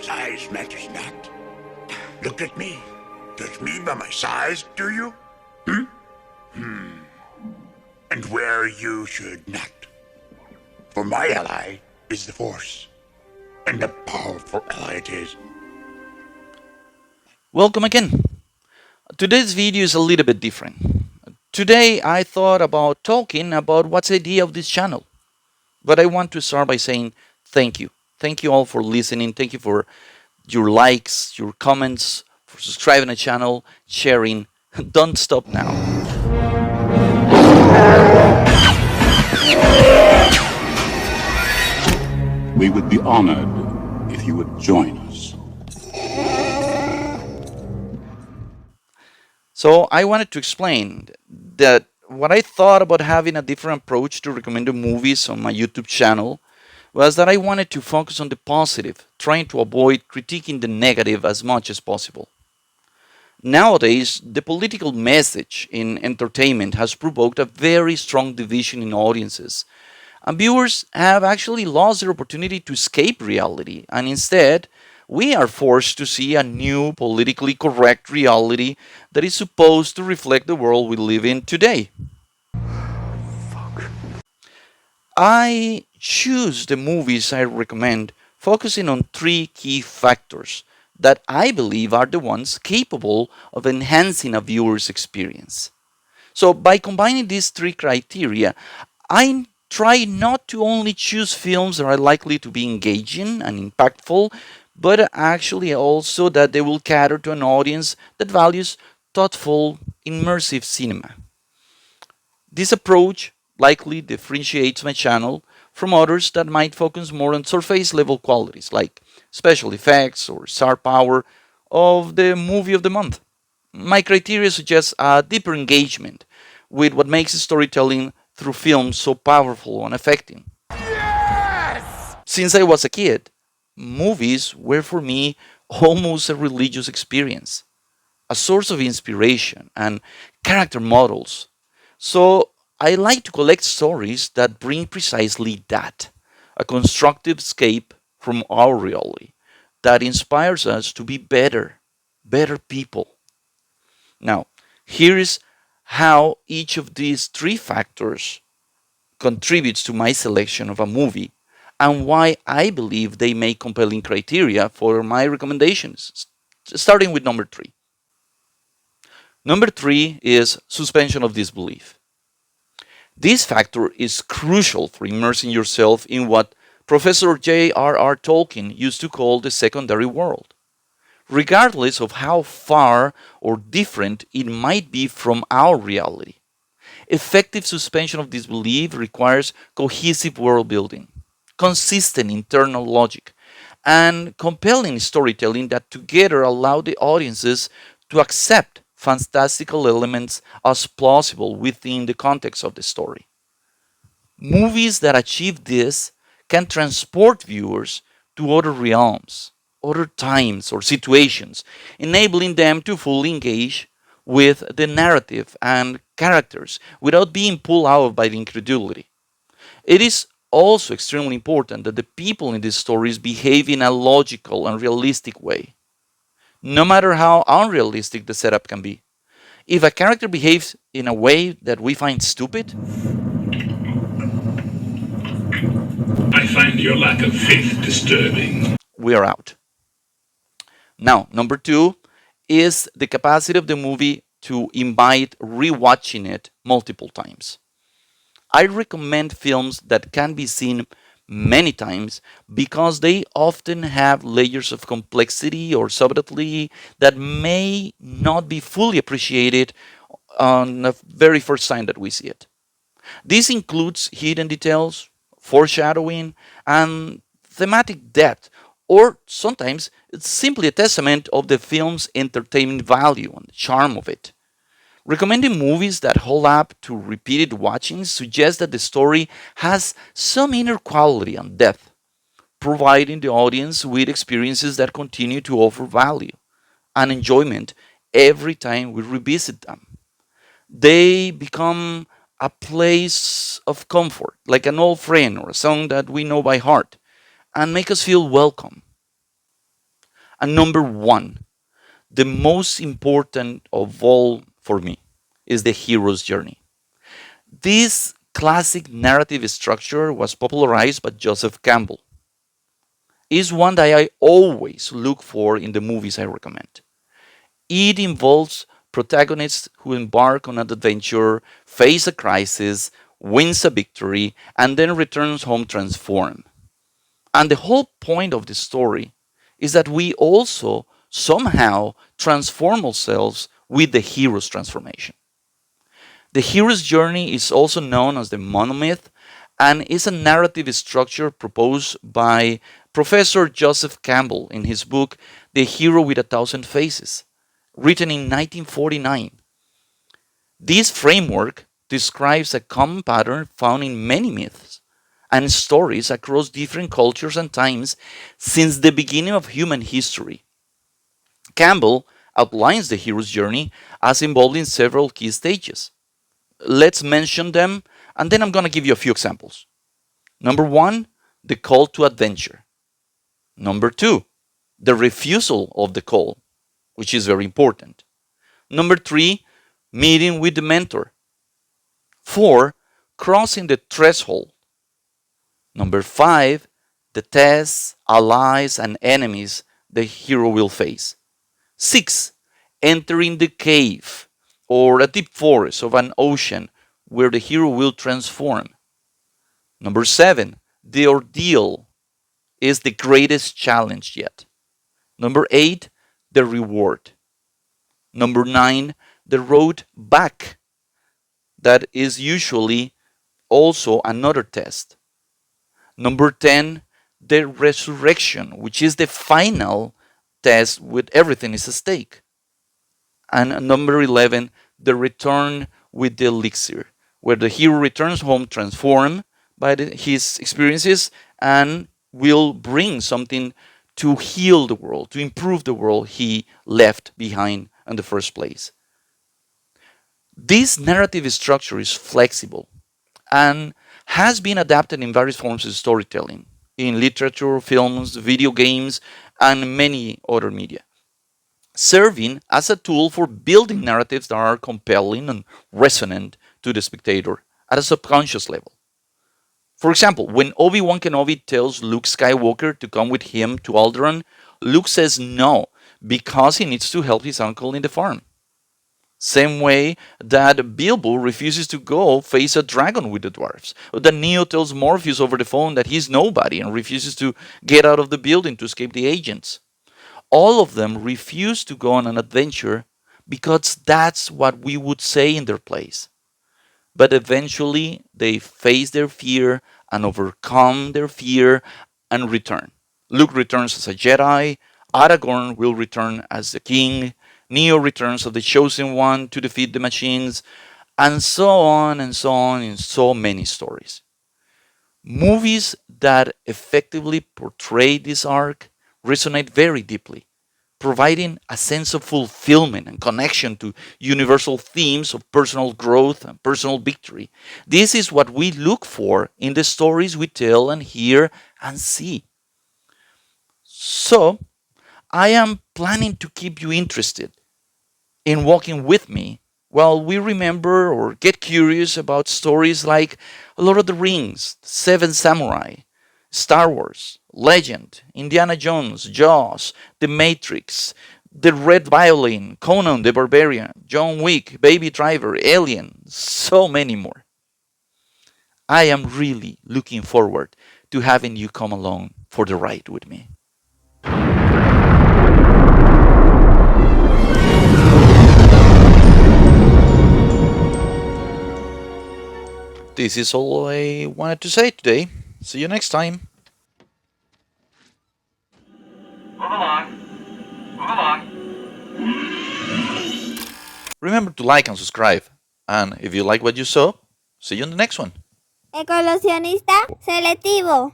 Size matters not. Look at me. Judge me by my size, do you? And where you should not. For my ally is the Force. And a powerful ally it is. Welcome again. Today's video is a little bit different. Today I thought about talking about what's the idea of this channel. But I want to start by saying thank you. Thank you all for listening. Thank you for your likes, your comments, for subscribing to the channel, sharing. Don't stop now. We would be honored if you would join us. So I wanted to explain that what I thought about having a different approach to recommended movies on my YouTube channel was that I wanted to focus on the positive, trying to avoid critiquing the negative as much as possible. Nowadays, the political message in entertainment has provoked a very strong division in audiences, and viewers have actually lost their opportunity to escape reality, and instead, we are forced to see a new politically correct reality that is supposed to reflect the world we live in today. I choose the movies I recommend focusing on three key factors that I believe are the ones capable of enhancing a viewer's experience. So, by combining these three criteria, I try not to only choose films that are likely to be engaging and impactful, but actually also that they will cater to an audience that values thoughtful, immersive cinema. This approach likely differentiates my channel from others that might focus more on surface level qualities like special effects or star power of the movie of the month. My criteria suggests a deeper engagement with what makes storytelling through film so powerful and affecting. Since I was a kid, movies were for me almost a religious experience, a source of inspiration and character models. So I like to collect stories that bring precisely that, a constructive escape from our reality that inspires us to be better people. Now, here is how each of these three factors contributes to my selection of a movie and why I believe they make compelling criteria for my recommendations. Starting with number three. Number three is suspension of disbelief. This factor is crucial for immersing yourself in what Professor J.R.R. Tolkien used to call the secondary world, regardless of how far or different it might be from our reality. Effective suspension of disbelief requires cohesive world building, consistent internal logic, and compelling storytelling that together allow the audiences to accept fantastical elements as plausible within the context of the story. Movies that achieve this can transport viewers to other realms, other times, or situations, enabling them to fully engage with the narrative and characters without being pulled out by the incredulity. It is also extremely important that the people in these stories behave in a logical and realistic way, no matter how unrealistic the setup can be. If a character behaves in a way that we find stupid, I find your lack of faith disturbing. we are out. Now, number two is the capacity of the movie to invite rewatching it multiple times. I recommend films that can be seen many times because they often have layers of complexity or subtlety that may not be fully appreciated on the very first time that we see it. This includes hidden details, foreshadowing, and thematic depth, or sometimes it's simply a testament of the film's entertainment value and the charm of it. Recommending movies that hold up to repeated watching suggests that the story has some inner quality and depth, providing the audience with experiences that continue to offer value and enjoyment every time we revisit them. They become a place of comfort, like an old friend or a song that we know by heart, and make us feel welcome. And number one, the most important of all for me, is the hero's journey. This classic narrative structure was popularized by Joseph Campbell. It's one that I always look for in the movies I recommend. It involves protagonists who embark on an adventure, face a crisis, wins a victory, and then returns home transformed. And the whole point of the story is that we also somehow transform ourselves with the hero's transformation. The hero's journey is also known as the monomyth and is a narrative structure proposed by Professor Joseph Campbell in his book The Hero with a Thousand Faces, written in 1949. This framework describes a common pattern found in many myths and stories across different cultures and times since the beginning of human history. Campbell outlines the hero's journey as involving several key stages. Let's mention them, and then I'm going to give you a few examples. Number one, the call to adventure. Number two, the refusal of the call, which is very important. Number three, meeting with the mentor. Four, crossing the threshold. Number five, the tests, allies, and enemies the hero will face. Six, entering the cave or a deep forest of an ocean where the hero will transform. Number seven, the ordeal is the greatest challenge yet. Number eight, the reward. Number nine, the road back. That is usually also another test. Number 10, the resurrection, which is the final test with everything is at stake. And number 11, the return with the elixir, where the hero returns home transformed by his experiences and will bring something to heal the world, to improve the world he left behind in the first place. This narrative structure is flexible and has been adapted in various forms of storytelling, in literature, films, video games, and many other media, serving as a tool for building narratives that are compelling and resonant to the spectator at a subconscious level. For example, when Obi-Wan Kenobi tells Luke Skywalker to come with him to Alderaan, Luke says no because he needs to help his uncle in the farm. Same way that Bilbo refuses to go face a dragon with the dwarves. Or that Neo tells Morpheus over the phone that he's nobody and refuses to get out of the building to escape the agents. All of them refuse to go on an adventure because that's what we would say in their place. But eventually they face their fear and overcome their fear and return. Luke returns as a Jedi, Aragorn will return as the king, Neo returns as the chosen one to defeat the machines, and so on and so on in so many stories. Movies that effectively portray this arc resonate very deeply, providing a sense of fulfillment and connection to universal themes of personal growth and personal victory. This is what we look for in the stories we tell and hear and see. So, I am planning to keep you interested in walking with me while we remember or get curious about stories like Lord of the Rings, Seven Samurai, Star Wars, Legend, Indiana Jones, Jaws, The Matrix, The Red Violin, Conan the Barbarian, John Wick, Baby Driver, Alien, so many more. I am really looking forward to having you come along for the ride with me. This is all I wanted to say today. See you next time. Move along. Move along. Remember to like and subscribe. And if you like what you saw, see you in the next one. Ecolosionista selectivo.